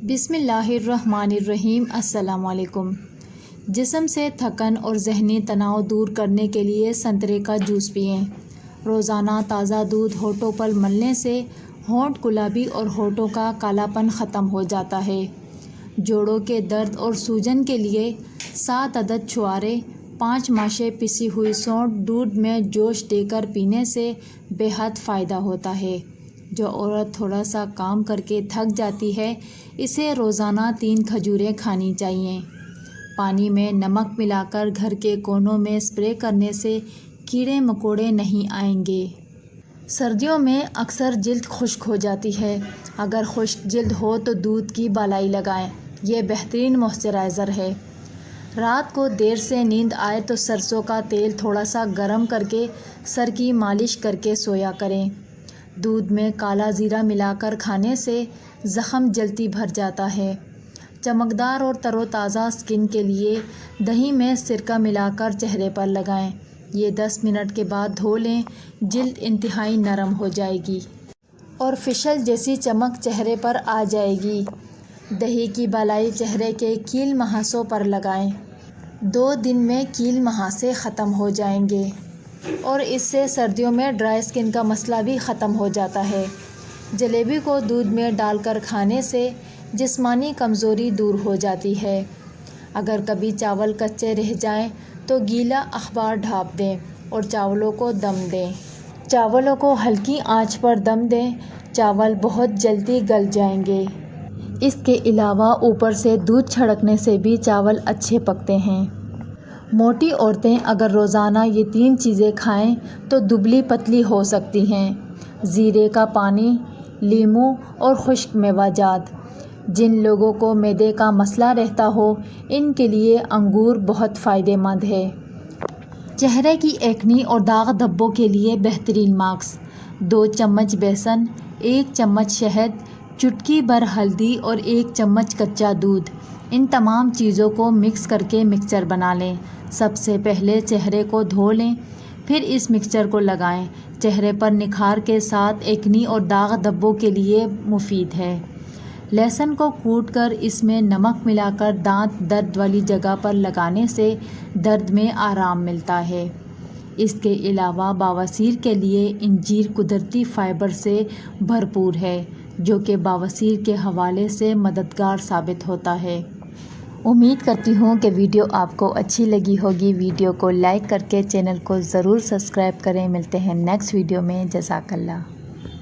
बिस्मिल्लाहिर्रहमानिर्रहीम। अस्सलाम वालेकुम। जिस्म से थकन और ज़हनी तनाव दूर करने के लिए संतरे का जूस पिएं। रोज़ाना ताज़ा दूध होठों पर मलने से होंठ गुलाबी और होठों का कालापन ख़त्म हो जाता है। जोड़ों के दर्द और सूजन के लिए 7 अदद छुआरे 5 माशे पिसी हुई सौंठ दूध में जोश देकर पीने से बेहद फ़ायदा होता है। जो औरत थोड़ा सा काम करके थक जाती है, इसे रोज़ाना 3 खजूरें खानी चाहिए। पानी में नमक मिलाकर घर के कोनों में स्प्रे करने से कीड़े मकोड़े नहीं आएंगे। सर्दियों में अक्सर जिल्द खुश्क हो जाती है। अगर खुश्क जिल्द हो तो दूध की बालाई लगाएं। ये बेहतरीन मॉइस्चराइज़र है। रात को देर से नींद आए तो सरसों का तेल थोड़ा सा गर्म करके सर की मालिश करके सोया करें। दूध में काला ज़ीरा मिलाकर खाने से ज़ख़म जल्दी भर जाता है। चमकदार और तरोताज़ा स्किन के लिए दही में सिरका मिलाकर चेहरे पर लगाएं। ये 10 मिनट के बाद धो लें। जिल्द इंतहाई नरम हो जाएगी और फिशल जैसी चमक चेहरे पर आ जाएगी। दही की बालाई चेहरे के कील महासों पर लगाएं। 2 दिन में कील महासे ख़त्म हो जाएंगे और इससे सर्दियों में ड्राई स्किन का मसला भी ख़त्म हो जाता है। जलेबी को दूध में डालकर खाने से जिस्मानी कमज़ोरी दूर हो जाती है। अगर कभी चावल कच्चे रह जाएं तो गीला अखबार ढाँप दें और चावलों को दम दें। चावलों को हल्की आंच पर दम दें। चावल बहुत जल्दी गल जाएंगे। इसके अलावा ऊपर से दूध छिड़कने से भी चावल अच्छे पकते हैं। मोटी औरतें अगर रोज़ाना ये 3 चीज़ें खाएं तो दुबली पतली हो सकती हैं। ज़ीरे का पानी, लीमू और खुश्क मेवाजात। जिन लोगों को मैदे का मसला रहता हो, इनके लिए अंगूर बहुत फ़ायदेमंद है। चेहरे की एक्नी और दाग धब्बों के लिए बेहतरीन मास्क। 2 चम्मच बेसन, 1 चम्मच शहद, चुटकी भर हल्दी और 1 चम्मच कच्चा दूध। इन तमाम चीज़ों को मिक्स करके मिक्सचर बना लें। सबसे पहले चेहरे को धो लें, फिर इस मिक्सचर को लगाएं। चेहरे पर निखार के साथ एक्नी और दाग धब्बों के लिए मुफीद है। लहसुन को कूटकर इसमें नमक मिलाकर दांत दर्द वाली जगह पर लगाने से दर्द में आराम मिलता है। इसके अलावा बवासीर के लिए इंजीर कुदरती फ़ाइबर से भरपूर है, जो कि बवासीर के हवाले से मददगार साबित होता है। उम्मीद करती हूँ कि वीडियो आपको अच्छी लगी होगी। वीडियो को लाइक करके चैनल को ज़रूर सब्सक्राइब करें। मिलते हैं नेक्स्ट वीडियो में। जज़ाकल्लाह।